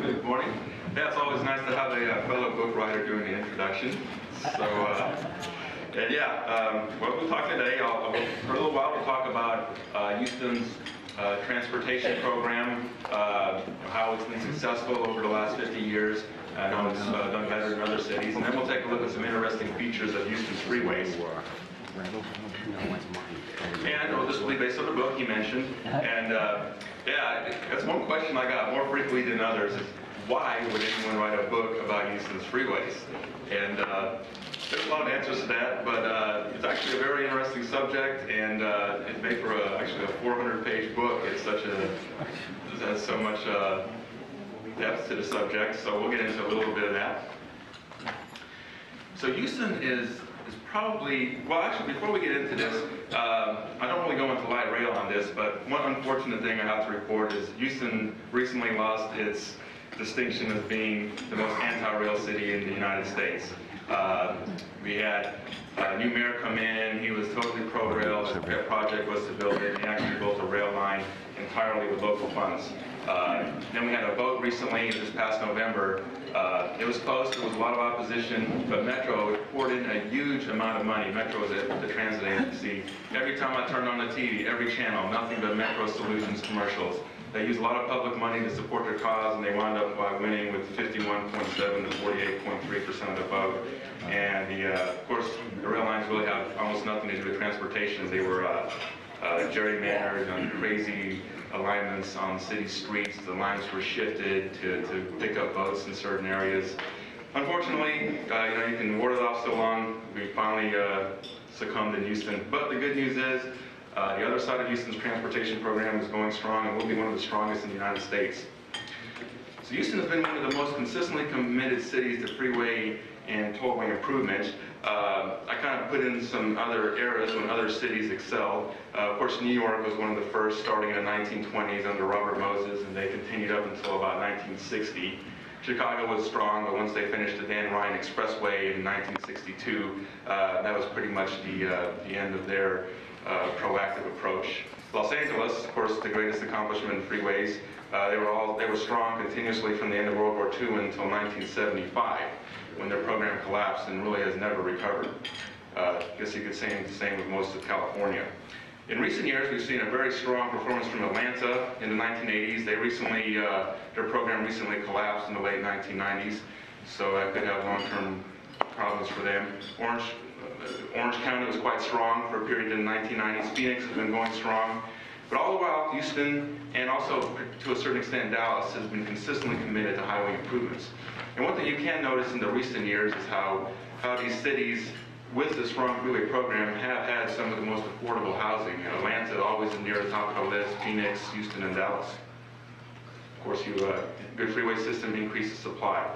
Good morning. Yeah, it's always nice to have a fellow book writer doing the introduction. So, and yeah, what we'll talk today, for a little while we'll talk about Houston's transportation program, how it's been successful over the last 50 years, and how it's done better than other cities. And then we'll take a look at some interesting features of Houston's freeways. And it'll just be based on the book he mentioned. And yeah, that's one question I got more frequently than others is why would anyone write a book about Houston's freeways? And there's a lot of answers to that, but it's actually a very interesting subject, and it's made for actually a 400-page book. It has so much depth to the subject, so we'll get into a little bit of that. So Houston is probably, well actually before we get into this, I don't really go into light rail on this, but one unfortunate thing I have to report is Houston recently lost its distinction as being the most anti-rail city in the United States. We had a new mayor come in, he was totally pro-rail, their project was to build it, he actually built a rail line entirely with local funds. Then we had a vote recently, this past November. It was close, there was a lot of opposition, but Metro poured in a huge amount of money. Metro is the transit agency. Every time I turned on the TV, every channel, nothing but Metro Solutions commercials. They used a lot of public money to support their cause, and they wound up by winning with 51.7 to 48.3% of the vote. And of course, the rail lines really have almost nothing to do with transportation. They were gerrymandered on crazy alignments on city streets. The lines were shifted to pick up votes in certain areas. Unfortunately, you can ward it off so long. We finally succumbed in Houston. But the good news is, the other side of Houston's transportation program is going strong and will be one of the strongest in the United States. So Houston has been one of the most consistently committed cities to freeway and tollway improvements. I kind of put in some other eras when other cities excelled. Of course, New York was one of the first, starting in the 1920s under Robert Moses, and they continued up until about 1960. Chicago was strong, but once they finished the Dan Ryan Expressway in 1962, that was pretty much the end of their proactive approach. Los Angeles, of course, the greatest accomplishment in freeways. They were strong continuously from the end of World War II until 1975, when their program collapsed and really has never recovered. I guess you could say the same with most of California. In recent years, we've seen a very strong performance from Atlanta in the 1980s. Their program recently collapsed in the late 1990s, so that could have long-term problems for them. Orange County was quite strong for a period in the 1990s. Phoenix has been going strong. But all the while, Houston, and also to a certain extent Dallas, has been consistently committed to highway improvements. And one thing you can notice in the recent years is how these cities, with the strong freeway program, have had some of the most affordable housing. Atlanta always near the top of the list, Phoenix, Houston, and Dallas. Of course, good freeway system increases supply.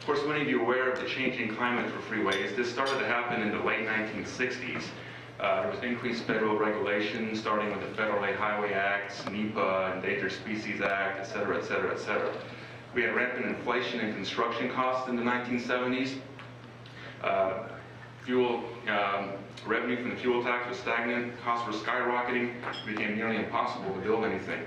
Of course, many of you are aware of the changing climate for freeways. This started to happen in the late 1960s. There was increased federal regulation, starting with the Federal Highway Acts, NEPA, Endangered Species Act, et cetera, et cetera, et cetera. We had rampant inflation in construction costs in the 1970s. Revenue from the fuel tax was stagnant, costs were skyrocketing, it became nearly impossible to build anything.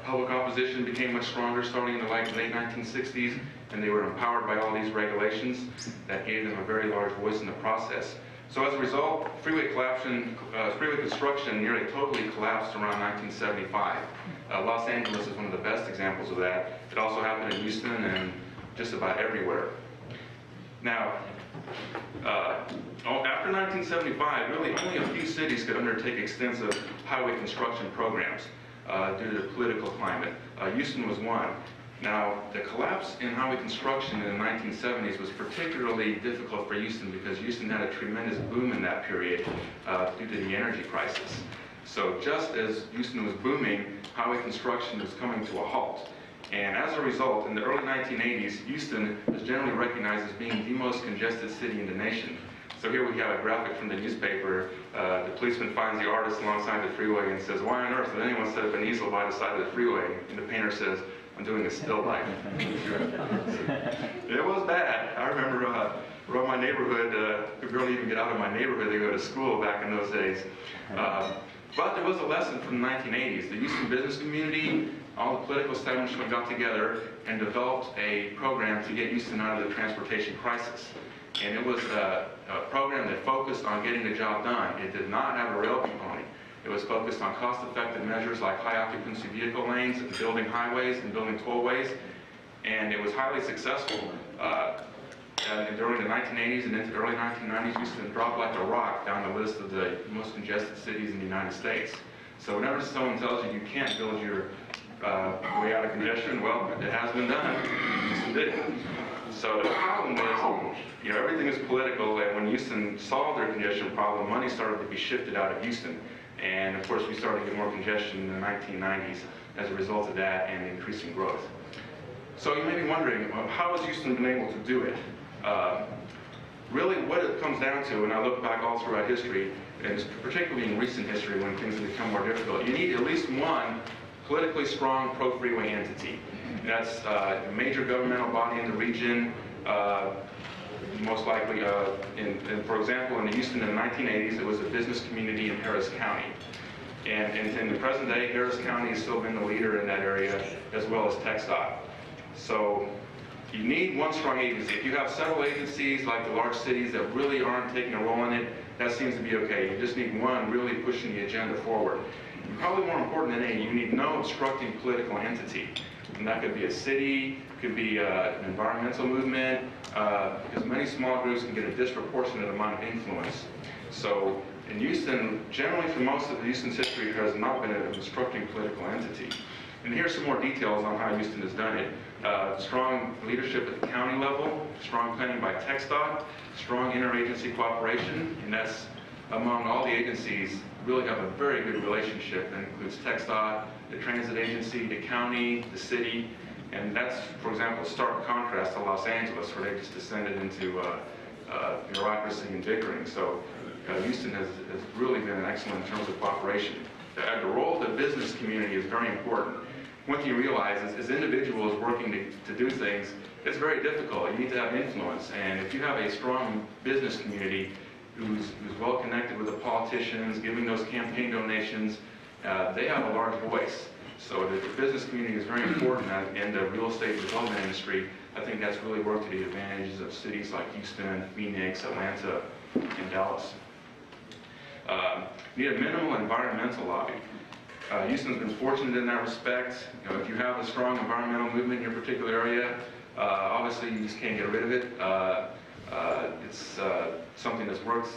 Public opposition became much stronger starting in the late 1960s, and they were empowered by all these regulations that gave them a very large voice in the process. So as a result, freeway construction nearly totally collapsed around 1975. Los Angeles is one of the best examples of that. It also happened in Houston and just about everywhere. Now, after 1975, really only a few cities could undertake extensive highway construction programs due to the political climate. Houston was one. Now, the collapse in highway construction in the 1970s was particularly difficult for Houston because Houston had a tremendous boom in that period due to the energy crisis. So just as Houston was booming, highway construction was coming to a halt. And as a result, in the early 1980s, Houston was generally recognized as being the most congested city in the nation. So here we have a graphic from the newspaper. The policeman finds the artist alongside the freeway and says, "Why on earth would anyone set up an easel by the side of the freeway?" And the painter says, "I'm doing a still life." It was bad. I remember around my neighborhood, we barely even get out of my neighborhood to go to school back in those days. But there was a lesson from the 1980s. The Houston business community, all the political establishment got together and developed a program to get Houston out of the transportation crisis. And it was a program that focused on getting the job done. It did not have a rail component. It was focused on cost-effective measures like high-occupancy vehicle lanes, and building highways and building tollways, and it was highly successful. And during the 1980s and into the early 1990s, Houston dropped like a rock down the list of the most congested cities in the United States. So whenever someone tells you you can't build your way out of congestion, well, it has been done. Houston did it. So the problem is, everything is political, and when Houston solved their congestion problem, money started to be shifted out of Houston. And of course, we started to get more congestion in the 1990s as a result of that and increasing growth. So you may be wondering, well, how has Houston been able to do it? Really, what it comes down to, and I look back all throughout history, and particularly in recent history when things have become more difficult, you need at least one politically strong pro-freeway entity. That's a major governmental body in the region, most likely, for example, in Houston in the 1980s, it was a business community in Harris County. And in the present day, Harris County has still been the leader in that area, as well as TxDOT. So you need one strong agency. If you have several agencies, like the large cities, that really aren't taking a role in it, that seems to be okay. You just need one really pushing the agenda forward. And probably more important than any, you need no obstructing political entity. And that could be a city, could be an environmental movement, because many small groups can get a disproportionate amount of influence. So in Houston, generally for most of Houston's history, there has not been an obstructing political entity. And here's some more details on how Houston has done it. Strong leadership at the county level, strong planning by TxDOT, strong interagency cooperation, and that's among all the agencies, really have a very good relationship that includes TxDOT, the transit agency, the county, the city, and that's, for example, a stark contrast to Los Angeles, where they just descended into bureaucracy and bickering. So Houston has really been excellent in terms of cooperation. The role of the business community is very important. One thing you realize is, as individuals working to do things, it's very difficult. You need to have influence, and if you have a strong business community who's well connected with the politicians, giving those campaign donations, they have a large voice. So the business community is very important in the real estate development industry. I think that's really worked to the advantages of cities like Houston, Phoenix, Atlanta, and Dallas. You need a minimal environmental lobby. Houston's been fortunate in that respect. If you have a strong environmental movement in your particular area, obviously you just can't get rid of it. It's something that's worked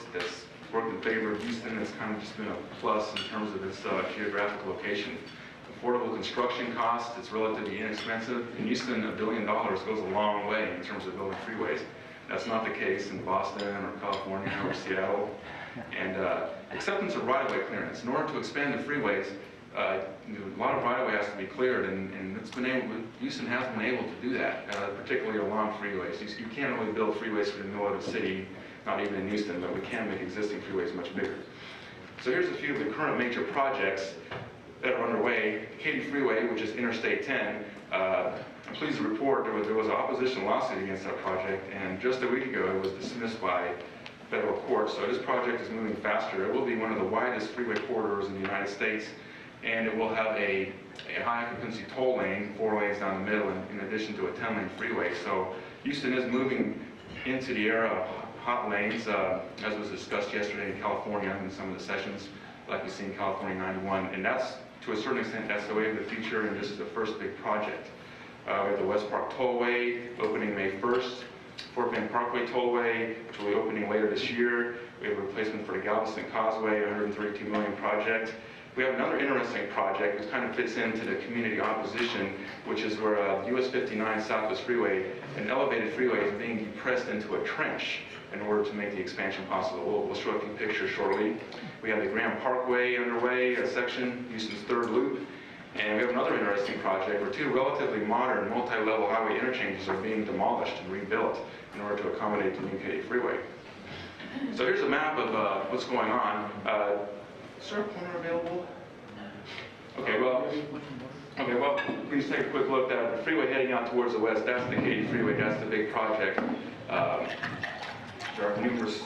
in favor of Houston. It's kind of just been a plus in terms of its geographic location. Affordable construction costs, it's relatively inexpensive. In Houston, $1 billion goes a long way in terms of building freeways. That's not the case in Boston or California or Seattle. And acceptance of right-of-way clearance. In order to expand the freeways, a lot of right-of-way has to be cleared, and Houston has been able to do that, particularly along freeways. You can't really build freeways for the middle of the city, not even in Houston, but we can make existing freeways much bigger. So here's a few of the current major projects that are underway. Katy Freeway, which is Interstate 10, I'm pleased to report there was an opposition lawsuit against that project, and just a week ago it was dismissed by federal court. So this project is moving faster. It will be one of the widest freeway corridors in the United States, and it will have a high occupancy toll lane, 4 lanes down the middle, in addition to a 10-lane freeway. So Houston is moving into the era of hot lanes, as was discussed yesterday in California in some of the sessions, like we see in California 91, and that's, to a certain extent, that's the way of the future, and this is the first big project. We have the West Park Tollway opening May 1st, Fort Bend Parkway Tollway, which will be opening later this year. We have a replacement for the Galveston Causeway, a $132 million project. We have another interesting project which kind of fits into the community opposition, which is where US 59 Southwest Freeway, an elevated freeway, is being depressed into a trench in order to make the expansion possible. We'll show a few pictures shortly. We have the Graham Parkway underway, a section, Houston's third loop. And we have another interesting project where 2 relatively modern multi-level highway interchanges are being demolished and rebuilt in order to accommodate the new Katy Freeway. So here's a map of what's going on. Is there a pointer available? Okay, well, please take a quick look at the freeway heading out towards the west. That's the Katy Freeway. That's the big project. There are numerous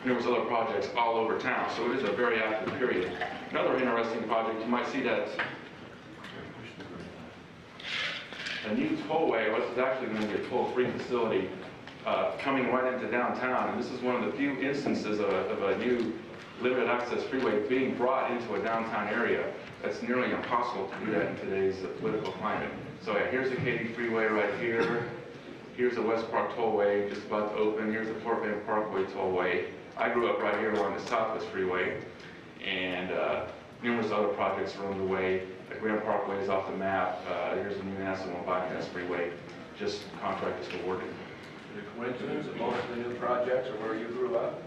numerous other projects all over town. So it is a very active period. Another interesting project, you might see that a new tollway, which is actually going to be a toll-free facility, coming right into downtown. And this is one of the few instances of a new limited access freeway being brought into a downtown area. That's nearly impossible to do that in today's political climate. So yeah, here's the Katy Freeway right here. Here's the West Park Tollway just about to open. Here's the Fort Bend Parkway Tollway. I grew up right here along the Southwest Freeway, and numerous other projects are underway. The Grand Parkway is off the map. Here's the new National Bypass Freeway. Just contract is awarded. Is it a coincidence that most of the new projects are where you grew up?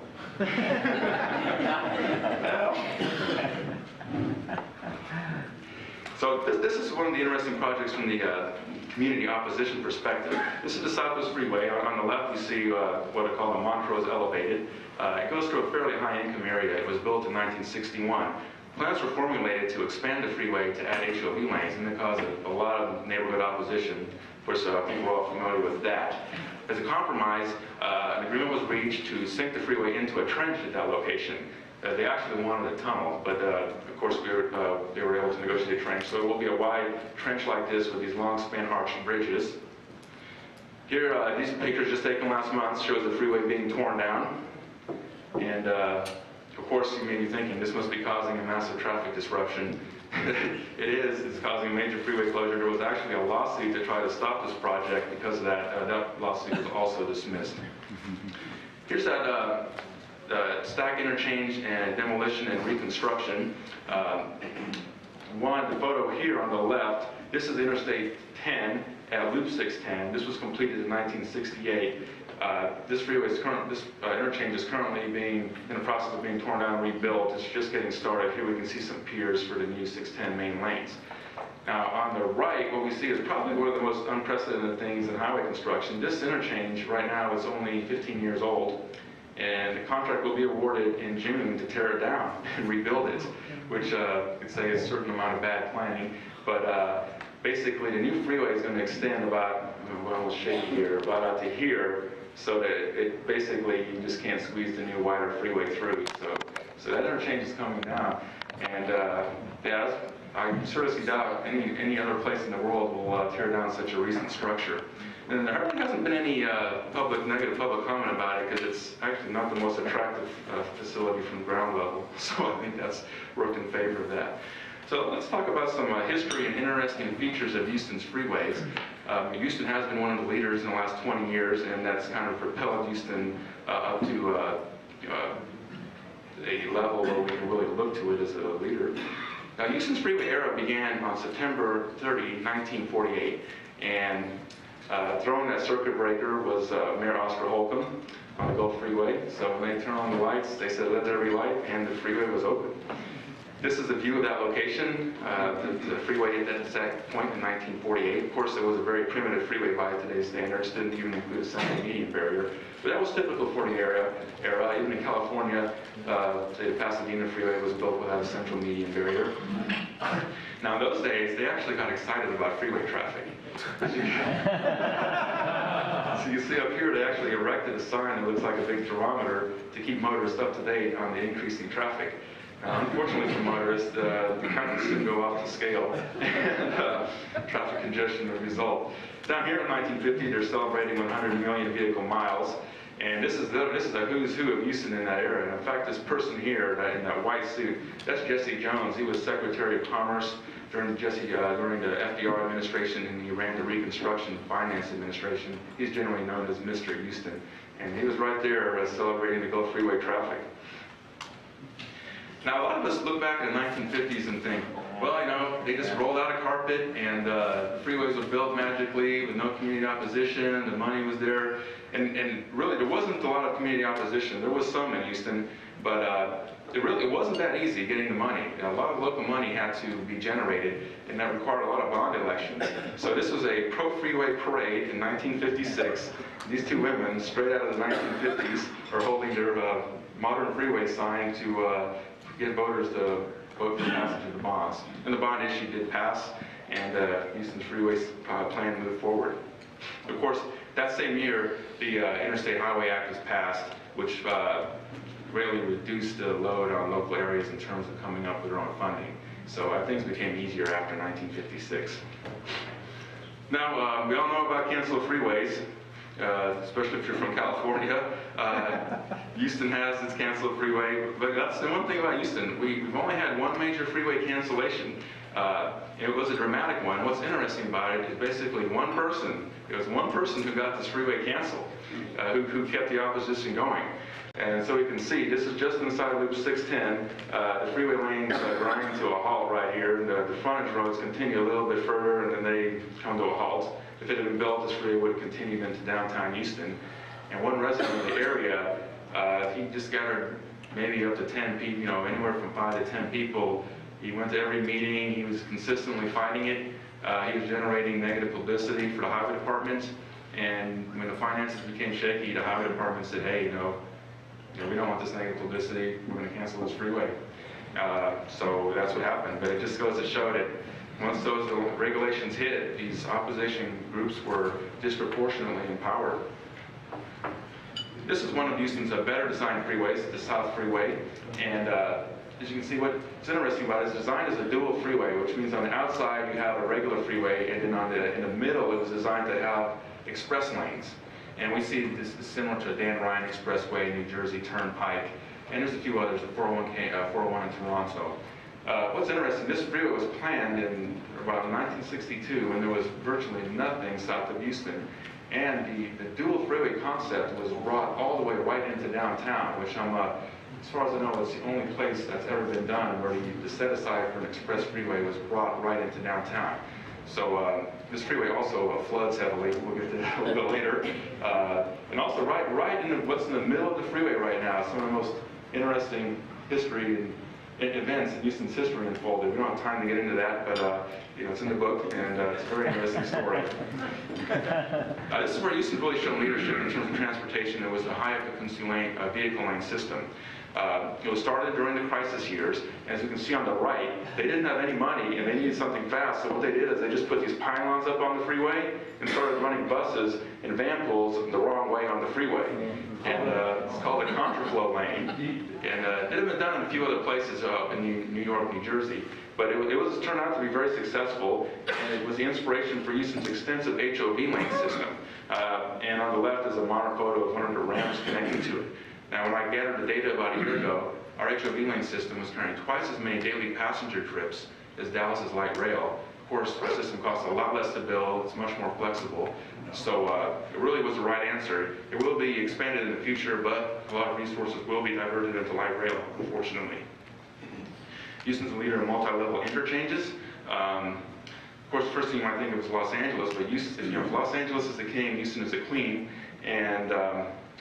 So this is one of the interesting projects from the community opposition perspective. This is the Southwest Freeway. On the left you see what I call the Montrose Elevated. It goes through a fairly high income area. It was built in 1961. Plans were formulated to expand the freeway to add HOV lanes, and it caused a lot of neighborhood opposition. Of course, people are all familiar with that. As a compromise, an agreement was reached to sink the freeway into a trench at that location. They actually wanted a tunnel, but of course they were able to negotiate a trench. So it will be a wide trench like this with these long span arched bridges. Here, these pictures just taken last month shows the freeway being torn down. And of course you may be thinking this must be causing a massive traffic disruption. It is. It's causing a major freeway closure. There was actually a lawsuit to try to stop this project because of that. That lawsuit was also dismissed. Here's that stack interchange and demolition and reconstruction. The photo here on the left, this is Interstate 10 at Loop 610. This was completed in 1968. This interchange is currently being in the process of being torn down and rebuilt. It's just getting started. Here we can see some piers for the new 610 main lanes. Now on the right, what we see is probably one of the most unprecedented things in highway construction. This interchange right now is only 15 years old, and the contract will be awarded in June to tear it down and rebuild it, which could say is a certain amount of bad planning. But basically, the new freeway is going to extend about, well, we'll shake here, about out to here, so that it basically you just can't squeeze the new wider freeway through. So that interchange is coming down, and yeah, I seriously doubt any other place in the world will tear down such a recent structure. And there really hasn't been any negative public comment about it, because it's actually not the most attractive facility from ground level. So I think that's worked in favor of that. So let's talk about some history and interesting features of Houston's freeways. Houston has been one of the leaders in the last 20 years, and that's kind of propelled Houston up to a level where we can really look to it as a leader. Now, Houston's freeway era began on September 30, 1948, and throwing that circuit breaker was Mayor Oscar Holcomb on the Gulf Freeway. So when they turned on the lights, they said, "Let there be light," and the freeway was open. This is a view of that location. The freeway hit that exact point in 1948. Of course, it was a very primitive freeway by today's standards. Didn't even include a central median barrier. But that was typical for the era. Even in California, the Pasadena freeway was built without a central median barrier. Now, in those days, they actually got excited about freeway traffic. So you see up here, they actually erected a sign that looks like a big gerometer to keep motorists up to date on the increasing traffic. Unfortunately for motorists, the counts soon go off to scale, and traffic congestion will result. Down here in 1950, they're celebrating 100 million vehicle miles, and this is a who's who of Houston in that era. And in fact, this person here in that white suit, that's Jesse Jones. He was Secretary of Commerce during the FDR administration, and he ran the Reconstruction Finance Administration. He's generally known as Mr. Houston, and he was right there celebrating the Gulf Freeway traffic. Now, a lot of us look back in the 1950s and think, well, you know, they just rolled out a carpet and the freeways were built magically with no community opposition, the money was there, and really there wasn't a lot of community opposition. There was some in Houston, but it wasn't that easy getting the money. A lot of local money had to be generated, and that required a lot of bond elections. So this was a pro-freeway parade in 1956. These two women, straight out of the 1950s, are holding their modern freeway sign to get voters to vote for the passage of the bonds. And the bond issue did pass, and Houston's freeway plan moved forward. Of course, that same year, the Interstate Highway Act was passed, which greatly reduced the load on local areas in terms of coming up with their own funding. So things became easier after 1956. Now, we all know about canceled freeways, especially if you're from California. Houston has its canceled freeway, but that's the one thing about Houston. We've only had one major freeway cancellation. It was a dramatic one. What's interesting about it is basically one person. It was one person who got this freeway canceled, who kept the opposition going. And so you can see, this is just inside Loop 610. The freeway lanes grind to a halt right here. And the frontage roads continue a little bit further, and then they come to a halt. If it had been built, this freeway would have continued into downtown Houston. And one resident of the area, he just gathered maybe up to 10 people, anywhere from 5 to 10 people. He went to every meeting. He was consistently fighting it. He was generating negative publicity for the highway department. And when the finances became shaky, the highway department said, hey, we don't want this negative publicity. We're going to cancel this freeway. So that's what happened. But it just goes to show that once those regulations hit, these opposition groups were disproportionately empowered. This is one of Houston's better designed freeways, the South Freeway. And as you can see, what's interesting about it is designed as a dual freeway, which means on the outside you have a regular freeway, and then in the middle it was designed to have express lanes. And we see this is similar to Dan Ryan Expressway, New Jersey Turnpike, and there's a few others, the 401 in Toronto. What's interesting, this freeway was planned in about 1962 when there was virtually nothing south of Houston. And the dual freeway concept was brought all the way right into downtown, which as far as I know, it's the only place that's ever been done where the set aside for an express freeway was brought right into downtown. So this freeway also floods heavily. We'll get to that a little bit later. And also right in what's in the middle of the freeway right now, some of the most interesting history and events in Houston's history unfolded. We don't have time to get into that, but it's in the book, and it's a very interesting story. This is where Houston really showed leadership in terms of transportation. It was the high occupancy vehicle lane system. It was started during the crisis years. As you can see on the right, they didn't have any money and they needed something fast. So what they did is they just put these pylons up on the freeway and started running buses and van pools the wrong way on the freeway. And it's called a contraflow lane. And it had been done in a few other places in New York, New Jersey. But it was turned out to be very successful, and it was the inspiration for Houston's extensive HOV lane system. And on the left is a modern photo of one of the ramps connecting to it. Now, when I gathered the data about a year ago, our HOV lane system was carrying twice as many daily passenger trips as Dallas's light rail. Of course, our system costs a lot less to build. It's much more flexible. So it really was the right answer. It will be expanded in the future, but a lot of resources will be diverted into light rail, unfortunately. Houston's a leader in multi-level interchanges. Of course, the first thing you might think of is Los Angeles, but if Los Angeles is the king, Houston is the queen. And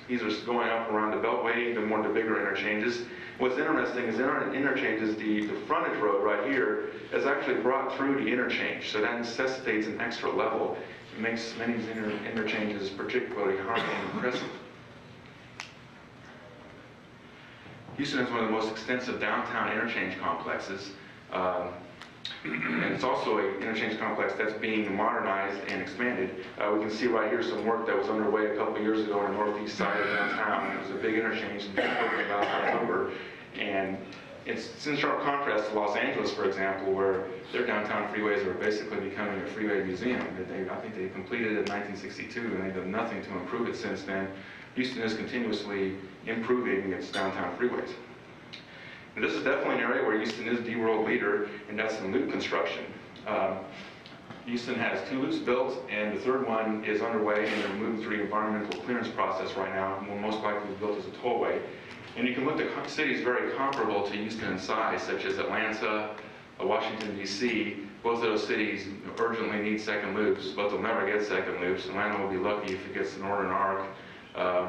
these are going up around the Beltway, the bigger interchanges. What's interesting is in our interchanges, the frontage road right here is actually brought through the interchange, so that necessitates an extra level. It makes many of these interchanges particularly high and impressive. Houston has one of the most extensive downtown interchange complexes. And it's also an interchange complex that's being modernized and expanded. We can see right here some work that was underway a couple of years ago on the northeast side of downtown. It was a big interchange in last October. And it's in sharp contrast to Los Angeles, for example, where their downtown freeways are basically becoming a freeway museum. I think they completed it in 1962, and they've done nothing to improve it since then. Houston is continuously improving its downtown freeways. And this is definitely an area where Houston is the world leader, and that's in loop construction. Houston has 2 loops built, and the third one is underway, and they're moving through the environmental clearance process right now, and will most likely be built as a tollway. And you can look at cities very comparable to Houston in size, such as Atlanta, Washington, D.C. Both of those cities urgently need second loops, but they'll never get second loops. Atlanta will be lucky if it gets the northern arc.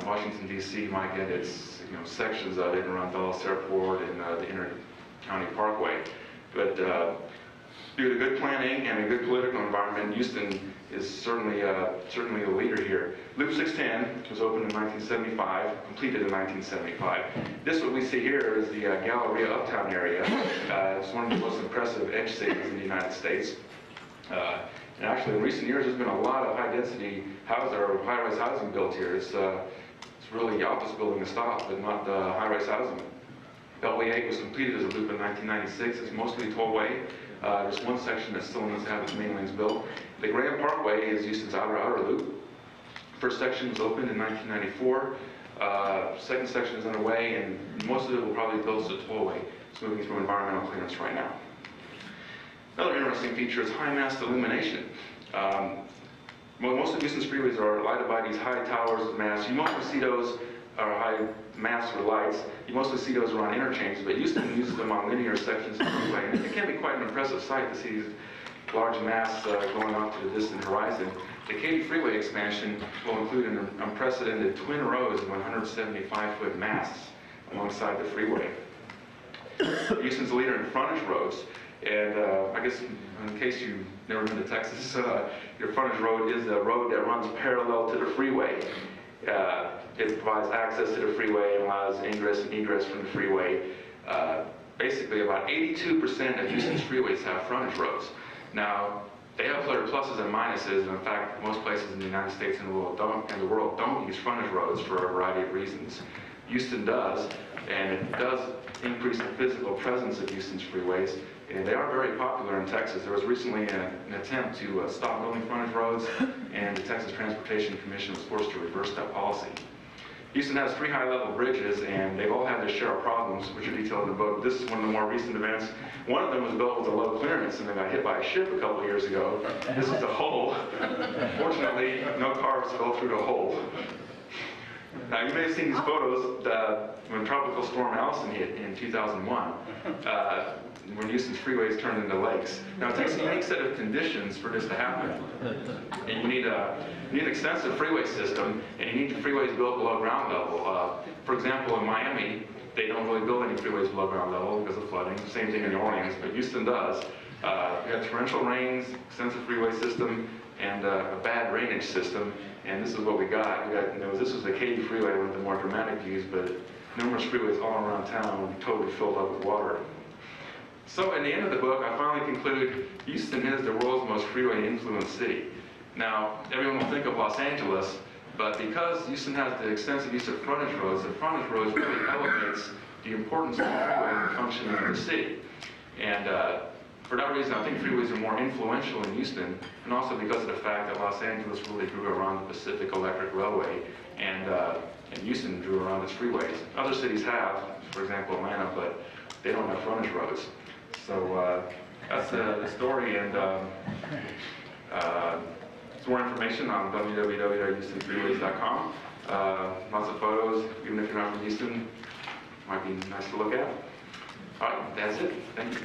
Washington, D.C. might get its sections of it around Dulles Airport and the Inter-County Parkway. But due to good planning and a good political environment, Houston is certainly a leader here. Loop 610 was opened in 1975, completed in 1975. This, what we see here, is the Galleria Uptown area. It's one of the most impressive edge cities in the United States. And actually, in recent years, there's been a lot of high-density high-rise housing built here. It's It's really office building and stop, but not high-rise housing. Beltway 8 was completed as a loop in 1996. It's mostly tollway. There's one section that still needs to have its main lanes built. The Graham Parkway is Houston's outer loop. First section was opened in 1994. Second section is underway, and most of it will probably be built as a tollway. It's moving through environmental clearance right now. Another interesting feature is high-mast illumination. Most of Houston's freeways are lighted by these high towers of masts. You mostly see those, or high masts with lights. You mostly see those around interchanges, but Houston uses them on linear sections of the freeway. And it can be quite an impressive sight to see these large masts going off to the distant horizon. The Katy Freeway expansion will include an unprecedented twin rows of 175-foot masts alongside the freeway. Houston's a leader in frontage roads, and I guess in case you've never been to Texas, your frontage road is a road that runs parallel to the freeway. It provides access to the freeway and allows ingress and egress from the freeway. Basically, about 82% of Houston's freeways have frontage roads. Now, they have their pluses and minuses, and in fact, most places in the United States and the world don't use frontage roads for a variety of reasons. Houston does, and it does increase the physical presence of Houston's freeways, and they are very popular in Texas. There was recently an attempt to stop building frontage roads, and the Texas Transportation Commission was forced to reverse that policy. Houston has 3 high-level bridges, and they've all had their share of problems, which are detailed in the book. This is one of the more recent events. One of them was built with a low clearance, and they got hit by a ship a couple of years ago. This is the hole. Fortunately, no cars fell through the hole. Now, you may have seen these photos when Tropical Storm Allison hit in 2001, when Houston's freeways turned into lakes. Now, it takes a unique set of conditions for this to happen. And you need an extensive freeway system, and you need freeways built below ground level. For example, in Miami, they don't really build any freeways below ground level because of flooding. Same thing in New Orleans, but Houston does. We have torrential rains, extensive freeway system, and a bad drainage system. And this is what we got. This was the Katy Freeway, one of the more dramatic views, but numerous freeways all around town totally filled up with water. So in the end of the book, I finally conclude Houston is the world's most freeway-influenced city. Now, everyone will think of Los Angeles, but because Houston has the extensive use of frontage roads, the frontage roads really elevates the importance of the freeway and the functioning of the city. And for that reason, I think freeways are more influential in Houston, and also because of the fact that Los Angeles really grew around the Pacific Electric Railway, and Houston grew around its freeways. Other cities have, for example, Atlanta, but they don't have frontage roads. So that's the story, and some more information on www.houstonfreeways.com. Lots of photos, even if you're not from Houston, might be nice to look at. All right, that's it. Thank you.